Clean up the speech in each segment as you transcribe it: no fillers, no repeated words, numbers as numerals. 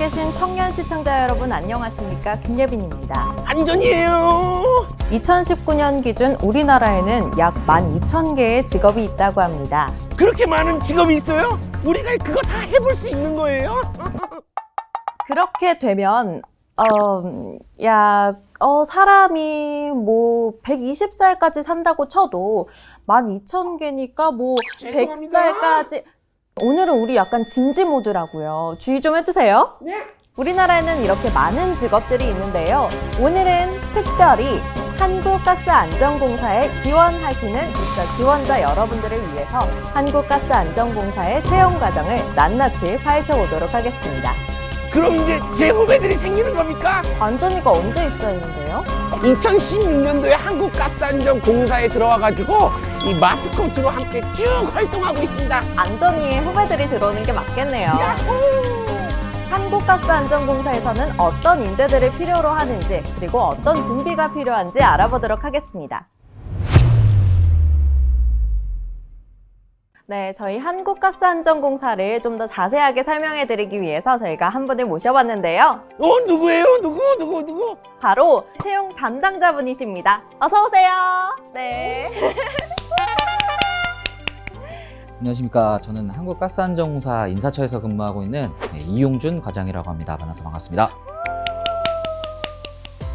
계신 청년 시청자 여러분 안녕하십니까? 김예빈입니다. 안전이에요. 2019년 기준 우리나라에는 약 12,000개의 직업이 있다고 합니다. 그렇게 많은 직업이 있어요? 우리가 그거 다 해볼 수 있는 거예요? 그렇게 되면 사람이 뭐 120살까지 산다고 쳐도 12,000개니까 뭐 죄송합니다. 100살까지. 오늘은 우리 약간 진지 모드라고요. 주의 좀 해주세요. 네. 우리나라에는 이렇게 많은 직업들이 있는데요. 오늘은 특별히 한국가스안전공사에 지원하시는 입사 지원자 여러분들을 위해서 한국가스안전공사의 채용 과정을 낱낱이 파헤쳐 보도록 하겠습니다. 그럼 이제 제 후배들이 생기는 겁니까? 안전이가 언제 입사했는데요? 2016년도에 한국가스안전공사에 들어와가지고 이 마스코트로 함께 쭉 활동하고 있습니다. 안전이의 후배들이 들어오는 게 맞겠네요. 한국가스안전공사에서는 어떤 인재들을 필요로 하는지 그리고 어떤 준비가 필요한지 알아보도록 하겠습니다. 네, 저희 한국가스안전공사를 좀 더 자세하게 설명해 드리기 위해서 저희가 한 분을 모셔봤는데요. 누구예요? 누구? 바로 채용 담당자분이십니다. 어서 오세요. 네. 안녕하십니까. 저는 한국가스안전공사 인사처에서 근무하고 있는 이용준 과장이라고 합니다. 만나서 반갑습니다.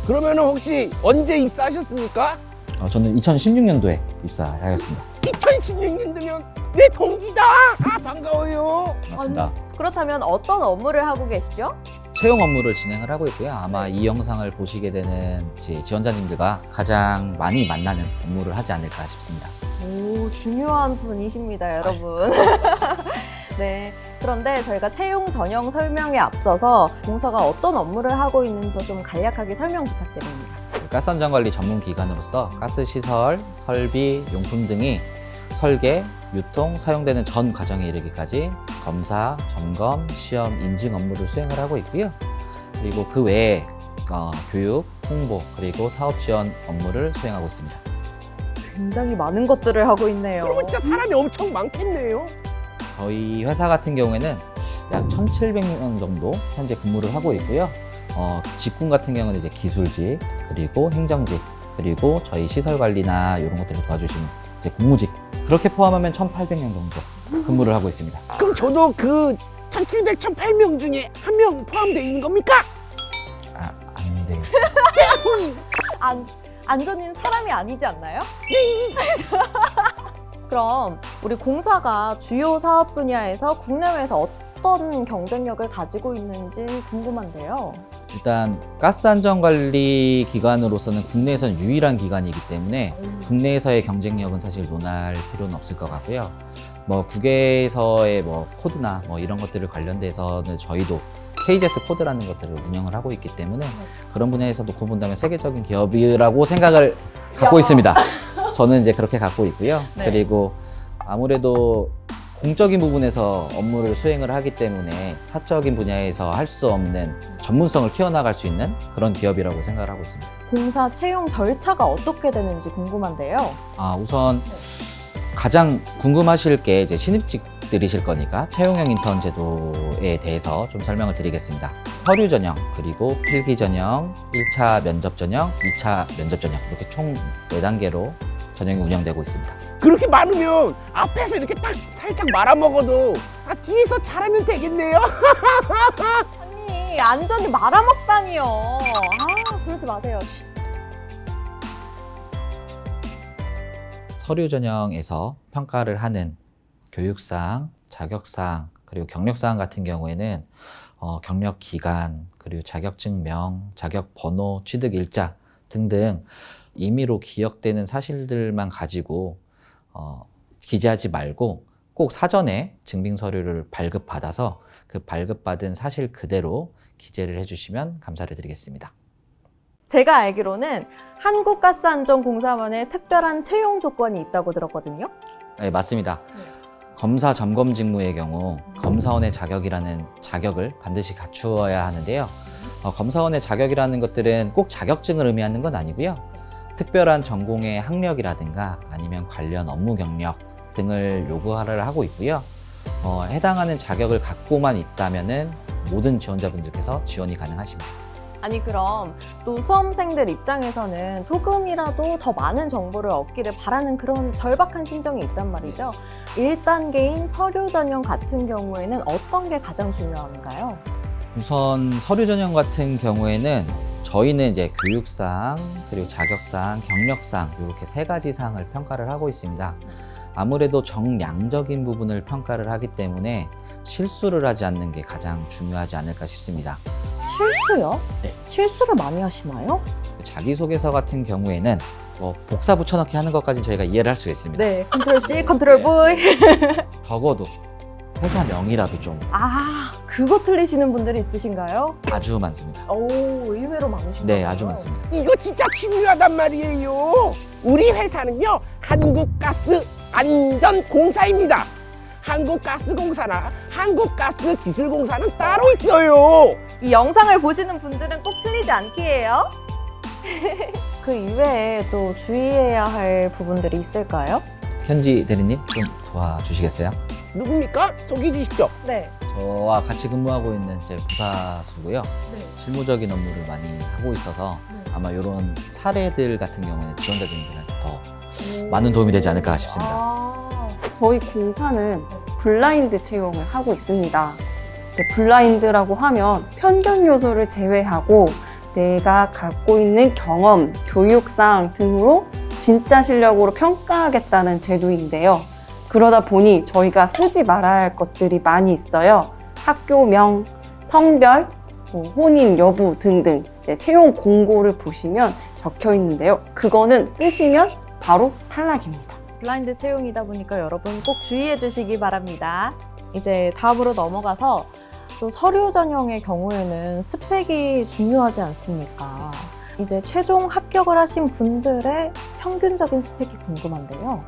그러면 혹시 언제 입사하셨습니까? 저는 2016년도에 입사하였습니다. 2016년도면 내 동기다. 반가워요. 반갑습니다. 그렇다면 어떤 업무를 하고 계시죠? 채용 업무를 진행을 하고 있고요. 아마 이 영상을 보시게 되는 제 지원자님들과 가장 많이 만나는 업무를 하지 않을까 싶습니다. 오, 중요한 분이십니다, 여러분. 네. 그런데 저희가 채용 전형 설명에 앞서서 공사가 어떤 업무를 하고 있는지 좀 간략하게 설명 부탁드립니다. 가스안전관리 전문 기관으로서 가스 시설, 설비, 용품 등이 설계, 유통, 사용되는 전 과정에 이르기까지 검사, 점검, 시험, 인증 업무를 수행을 하고 있고요. 그리고 그 외에 교육, 홍보, 그리고 사업 지원 업무를 수행하고 있습니다. 굉장히 많은 것들을 하고 있네요. 그러면 진짜 사람이 엄청 많겠네요. 저희 회사 같은 경우에는 약 1,700명 정도 현재 근무를 하고 있고요. 직군 같은 경우는 이제 기술직, 그리고 행정직, 그리고 저희 시설 관리나 이런 것들을 도와주시는 이제 공무직, 그렇게 포함하면 1,800명 정도 근무를 하고 있습니다. 그럼 저도 그 1,700, 1,800 중에 한 명 포함되어 있는 겁니까? 안 되겠습니다. 안전인 사람이 아니지 않나요? 그럼 우리 공사가 주요 사업 분야에서 국내외에서 어떤 경쟁력을 가지고 있는지 궁금한데요. 일단 가스안전관리 기관으로서는 국내에서는 유일한 기관이기 때문에 국내에서의 경쟁력은 사실 논할 필요는 없을 것 같고요. 뭐 국외에서의 뭐 코드나 뭐 이런 것들을 관련돼서는 저희도 KGS 코드라는 것들을 운영을 하고 있기 때문에 그런 분야에서 놓고 본다면 세계적인 기업이라고 생각을 갖고 있습니다. 저는 이제 그렇게 갖고 있고요. 네. 그리고 아무래도 공적인 부분에서 업무를 수행을 하기 때문에 사적인 분야에서 할 수 없는 전문성을 키워나갈 수 있는 그런 기업이라고 생각을 하고 있습니다. 공사 채용 절차가 어떻게 되는지 궁금한데요. 우선 가장 궁금하실 게 이제 신입직들이실 거니까 채용형 인턴 제도에 대해서 좀 설명을 드리겠습니다. 서류 전형, 그리고 필기 전형, 1차 면접 전형, 2차 면접 전형, 이렇게 총 4단계로 전형이 운영되고 있습니다. 그렇게 많으면 앞에서 이렇게 딱 살짝 말아먹어도 뒤에서 잘하면 되겠네요. 아니, 안전이 말아먹다니요. 그러지 마세요. 서류 전형에서 평가를 하는 교육사항, 자격사항, 그리고 경력사항 같은 경우에는 경력 기간, 그리고 자격증명, 자격 번호, 취득 일자 등등 임의로 기억되는 사실들만 가지고 기재하지 말고 꼭 사전에 증빙 서류를 발급받아서 그 발급받은 사실 그대로 기재를 해주시면 감사를 드리겠습니다. 제가 알기로는 한국가스안전공사만의 특별한 채용 조건이 있다고 들었거든요. 네, 맞습니다. 검사 점검 직무의 경우 검사원의 자격이라는 자격을 반드시 갖추어야 하는데요. 검사원의 자격이라는 것들은 꼭 자격증을 의미하는 건 아니고요. 특별한 전공의 학력이라든가 아니면 관련 업무 경력 등을 요구를 하고 있고요. 해당하는 자격을 갖고만 있다면은 모든 지원자분들께서 지원이 가능하십니다. 아니 그럼 또 수험생들 입장에서는 조금이라도 더 많은 정보를 얻기를 바라는 그런 절박한 심정이 있단 말이죠. 1단계인 서류 전형 같은 경우에는 어떤 게 가장 중요한가요? 우선 서류 전형 같은 경우에는 저희는 이제 교육상, 그리고 자격상, 경력상 이렇게 세 가지 사항을 평가를 하고 있습니다. 아무래도 정량적인 부분을 평가를 하기 때문에 실수를 하지 않는 게 가장 중요하지 않을까 싶습니다. 실수요? 네. 실수를 많이 하시나요? 자기소개서 같은 경우에는 뭐 복사 붙여넣기 하는 것까지는 저희가 이해를 할 수가 있습니다. 네, 컨트롤 C, 컨트롤 V. 적어도 회사명이라도 좀 아, 그거 틀리시는 분들이 있으신가요? 아주 많습니다. 오, 의외로 많으신가요? 네, 아주 많습니다. 이거 진짜 중요하단 말이에요. 우리 회사는요, 한국가스안전공사입니다. 한국가스공사나 한국가스기술공사는 따로 있어요. 이 영상을 보시는 분들은 꼭 틀리지 않기예요. 그 이외에 또 주의해야 할 부분들이 있을까요? 현지 대리님 좀 도와주시겠어요? 누굽니까? 소개해 주십시오. 네. 저와 같이 근무하고 있는 제 부사수고요. 실무적인 업무를 많이 하고 있어서 아마 이런 사례들 같은 경우는 지원자분들한테 더 많은 도움이 되지 않을까 싶습니다. 저희 공사는 블라인드 채용을 하고 있습니다. 블라인드라고 하면 편견 요소를 제외하고 내가 갖고 있는 경험, 교육상 등으로 진짜 실력으로 평가하겠다는 제도인데요. 그러다 보니 저희가 쓰지 말아야 할 것들이 많이 있어요. 학교명, 성별, 혼인 여부 등등 채용 공고를 보시면 적혀 있는데요. 그거는 쓰시면 바로 탈락입니다. 블라인드 채용이다 보니까 여러분 꼭 주의해 주시기 바랍니다. 이제 다음으로 넘어가서 또 서류 전형의 경우에는 스펙이 중요하지 않습니까? 이제 최종 합격을 하신 분들의 평균적인 스펙이 궁금한데요.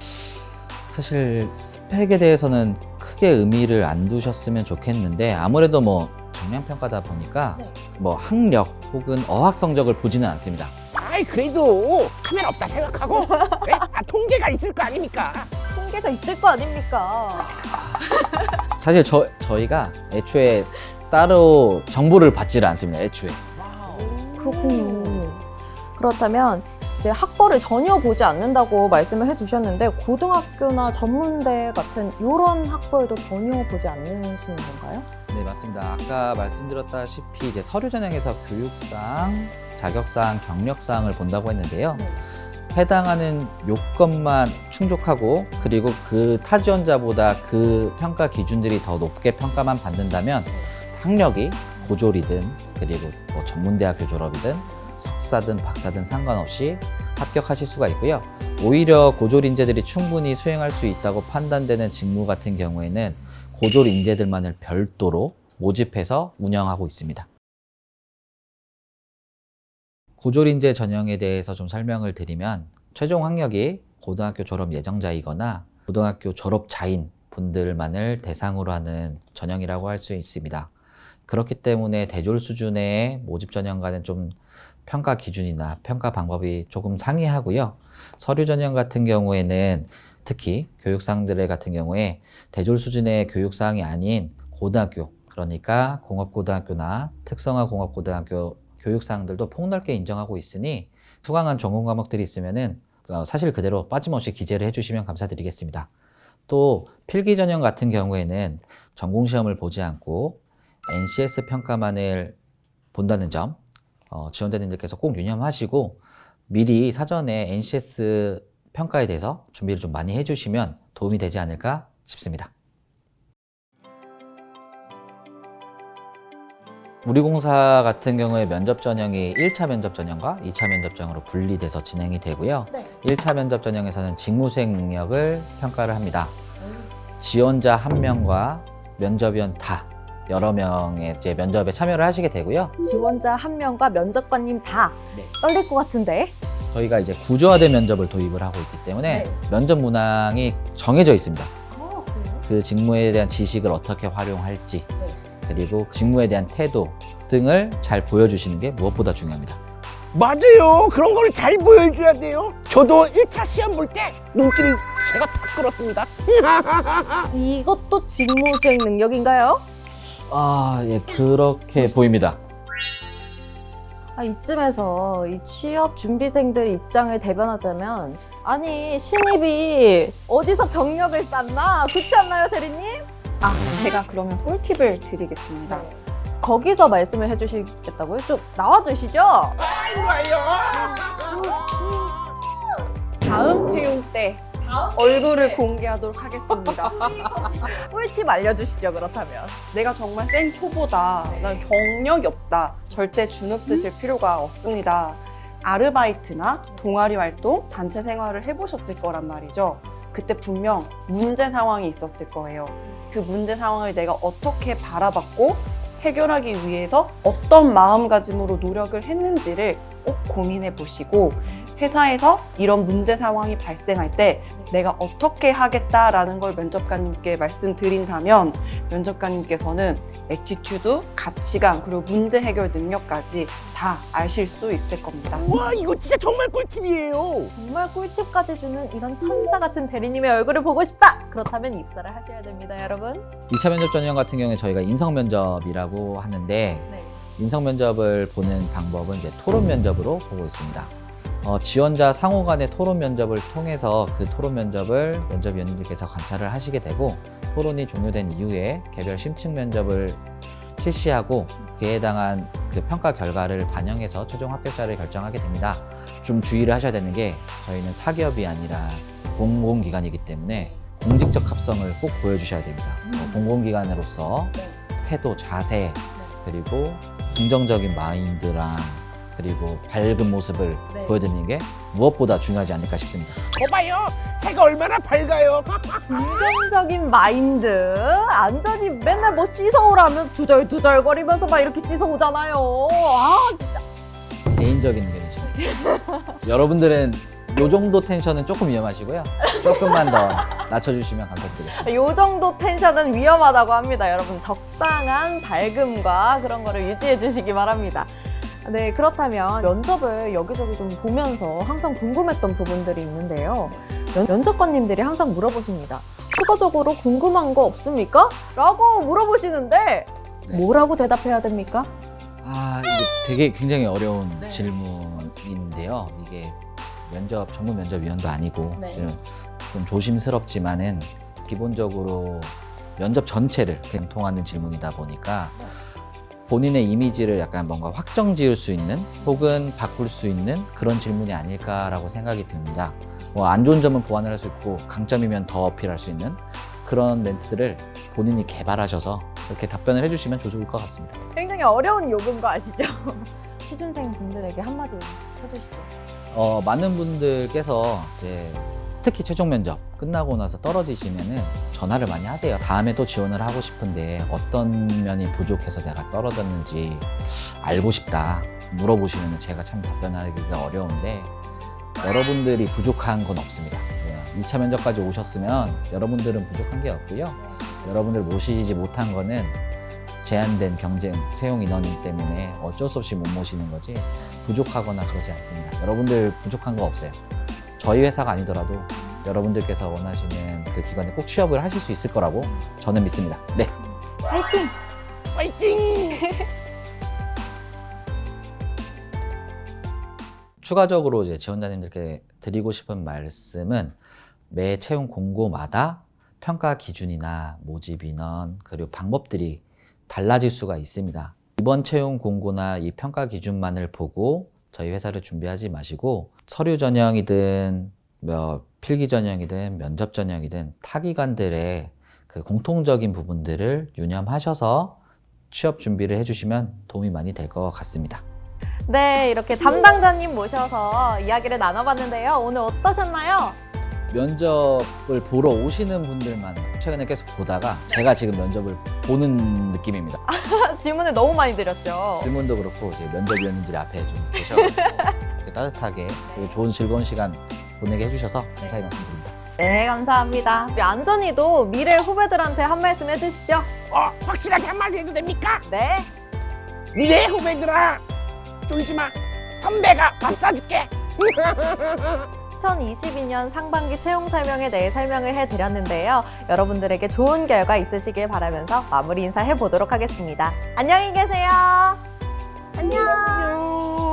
사실 스펙에 대해서는 크게 의미를 안 두셨으면 좋겠는데 아무래도 뭐 정량평가다 보니까 네. 뭐 학력 혹은 어학 성적을 보지는 않습니다. 아이, 그래도 카메라 없다 생각하고 네? 통계가 있을 거 아닙니까? 통계가 있을 거 아닙니까? 사실 저희가 애초에 따로 정보를 받지를 않습니다. 애초에. 그렇군요. 그렇다면 이제 학벌을 전혀 보지 않는다고 말씀을 해주셨는데 고등학교나 전문대 같은 이런 학벌도 전혀 보지 않으시는 건가요? 네, 맞습니다. 아까 말씀드렸다시피 이제 서류 전형에서 교육상, 자격상, 경력상을 본다고 했는데요. 해당하는 요건만 충족하고 그리고 그 타 지원자보다 그 평가 기준들이 더 높게 평가만 받는다면 학력이 고졸이든 그리고 뭐 전문대학교 졸업이든 석사든 박사든 상관없이 합격하실 수가 있고요. 오히려 고졸 인재들이 충분히 수행할 수 있다고 판단되는 직무 같은 경우에는 고졸 인재들만을 별도로 모집해서 운영하고 있습니다. 고졸 인재 전형에 대해서 좀 설명을 드리면 최종 학력이 고등학교 졸업 예정자이거나 고등학교 졸업자인 분들만을 대상으로 하는 전형이라고 할 수 있습니다. 그렇기 때문에 대졸 수준의 모집 전형과는 좀 평가 기준이나 평가 방법이 조금 상이하고요. 서류 전형 같은 경우에는 특히 교육상들 같은 경우에 대졸 수준의 교육사항이 아닌 고등학교, 그러니까 공업고등학교나 특성화 공업고등학교 교육사항들도 폭넓게 인정하고 있으니 수강한 전공 과목들이 있으면은 사실 그대로 빠짐없이 기재를 해주시면 감사드리겠습니다. 또 필기 전형 같은 경우에는 전공시험을 보지 않고 NCS 평가만을 본다는 점 지원자님들께서 꼭 유념하시고 미리 사전에 NCS 평가에 대해서 준비를 좀 많이 해주시면 도움이 되지 않을까 싶습니다. 우리 공사 같은 경우에 면접 전형이 1차 면접 전형과 2차 면접 전형으로 분리돼서 진행이 되고요. 네. 1차 면접 전형에서는 직무 수행 능력을 평가를 합니다. 지원자 1명과 면접위원 다 여러 명의 이제 면접에 참여를 하시게 되고요. 지원자 1명과 면접관님 다 네. 떨릴 것 같은데. 저희가 이제 구조화된 면접을 도입을 하고 있기 때문에 네. 면접 문항이 정해져 있습니다. 그래요? 그 직무에 대한 지식을 어떻게 활용할지 네. 그리고 직무에 대한 태도 등을 잘 보여주시는 게 무엇보다 중요합니다. 맞아요. 그런 거를 잘 보여줘야 돼요. 저도 1차 시험 볼 때 눈길이 제가 탁 끌었습니다. 이것도 직무 수행 능력인가요? 예, 그렇게 보입니다. 이쯤에서 이 취업 준비생들 입장을 대변하자면, 아니 신입이 어디서 경력을 쌓나? 그렇지 않나요, 대리님? 제가 그러면 꿀팁을 드리겠습니다. 거기서 말씀을 해주시겠다고요? 좀 나와주시죠. 다음 채용 때 얼굴을 공개하도록 하겠습니다. 꿀팁 알려주시죠, 그렇다면. 내가 정말 생 초보다, 난 경력이 없다. 절대 주눅 드실 필요가 없습니다. 아르바이트나 동아리 활동, 단체 생활을 해보셨을 거란 말이죠. 그때 분명 문제 상황이 있었을 거예요. 그 문제 상황을 내가 어떻게 바라봤고 해결하기 위해서 어떤 마음가짐으로 노력을 했는지를 꼭 고민해 보시고, 회사에서 이런 문제 상황이 발생할 때 내가 어떻게 하겠다라는 걸 면접관님께 말씀드린다면 면접관님께서는 애티튜드, 가치관, 그리고 문제 해결 능력까지 다 아실 수 있을 겁니다. 와, 이거 진짜 정말 꿀팁이에요. 정말 꿀팁까지 주는 이런 천사 같은 대리님의 얼굴을 보고 싶다! 그렇다면 입사를 하셔야 됩니다, 여러분. 2차 면접 전형 같은 경우에 저희가 인성 면접이라고 하는데 네. 인성 면접을 보는 방법은 이제 토론 면접으로 보고 있습니다. 지원자 상호 간의 토론 면접을 통해서 그 토론 면접을 면접위원님들께서 관찰을 하시게 되고, 토론이 종료된 이후에 개별 심층 면접을 실시하고 그에 해당한 그 평가 결과를 반영해서 최종 합격자를 결정하게 됩니다. 좀 주의를 하셔야 되는 게, 저희는 사기업이 아니라 공공기관이기 때문에 공직적 합성을 꼭 보여주셔야 됩니다. 공공기관으로서 태도, 자세, 그리고 긍정적인 마인드랑 그리고 밝은 모습을 네. 보여드리는 게 무엇보다 중요하지 않을까 싶습니다. 거봐요, 제가 얼마나 밝아요. 긍정적인 마인드. 안전히 맨날 뭐 씻어오라면 두덜두덜거리면서 막 이렇게 씻어오잖아요. 진짜. 개인적인 의견이십니다. 여러분들은 요 정도 텐션은 조금 위험하시고요. 조금만 더 낮춰주시면 감사드리겠습니다. 요 정도 텐션은 위험하다고 합니다, 여러분. 적당한 밝음과 그런 거를 유지해 주시기 바랍니다. 네, 그렇다면 면접을 여기저기 좀 보면서 항상 궁금했던 부분들이 있는데요. 면접관님들이 항상 물어보십니다. 추가적으로 궁금한 거 없습니까? 라고 물어보시는데 네. 뭐라고 대답해야 됩니까? 이게 되게 굉장히 어려운 네. 질문인데요. 이게 전문 면접위원도 아니고 네. 좀 조심스럽지만은 기본적으로 면접 전체를 통하는 질문이다 보니까 본인의 이미지를 약간 뭔가 확정 지을 수 있는 혹은 바꿀 수 있는 그런 질문이 아닐까라고 생각이 듭니다. 안 좋은 점은 보완을 할 수 있고 강점이면 더 어필할 수 있는 그런 멘트들을 본인이 개발하셔서 이렇게 답변을 해주시면 좋을 것 같습니다. 굉장히 어려운 요구인 거 아시죠? 취준생 분들에게 한마디 해주시죠. 많은 분들께서 이제 특히 최종 면접 끝나고 나서 떨어지시면은 전화를 많이 하세요. 다음에 또 지원을 하고 싶은데 어떤 면이 부족해서 내가 떨어졌는지 알고 싶다 물어보시면 제가 참 답변하기가 어려운데, 여러분들이 부족한 건 없습니다. 2차 면접까지 오셨으면 여러분들은 부족한 게 없고요. 여러분들 모시지 못한 거는 제한된 경쟁 채용 인원이기 때문에 어쩔 수 없이 못 모시는 거지 부족하거나 그러지 않습니다. 여러분들 부족한 거 없어요. 저희 회사가 아니더라도 여러분들께서 원하시는 그 기관에 꼭 취업을 하실 수 있을 거라고 저는 믿습니다. 네. 화이팅! 파이팅! 추가적으로 이제 지원자님들께 드리고 싶은 말씀은, 매 채용 공고마다 평가 기준이나 모집 인원 그리고 방법들이 달라질 수가 있습니다. 이번 채용 공고나 이 평가 기준만을 보고 저희 회사를 준비하지 마시고, 서류 전형이든 필기 전형이든 면접 전형이든 타기관들의 그 공통적인 부분들을 유념하셔서 취업 준비를 해주시면 도움이 많이 될 것 같습니다. 네, 이렇게 담당자님 모셔서 이야기를 나눠봤는데요. 오늘 어떠셨나요? 면접을 보러 오시는 분들만 최근에 계속 보다가 제가 지금 면접을 보는 느낌입니다. 질문을 너무 많이 드렸죠. 질문도 그렇고 이제 면접위원님들이 앞에 좀 계셔서 따뜻하게 그리고 좋은 즐거운 시간 보내게 해주셔서 감사히 말씀드립니다. 네, 감사합니다. 우리 안전이도 미래 후배들한테 한 말씀 해주시죠. 확실하게 한마디 해도 됩니까? 네. 미래 후배들아, 쫄지 마. 선배가 밥 사줄게. 2022년 상반기 채용 설명에 대해 설명을 해드렸는데요. 여러분들에게 좋은 결과 있으시길 바라면서 마무리 인사해 보도록 하겠습니다. 안녕히 계세요. 안녕. 안녕.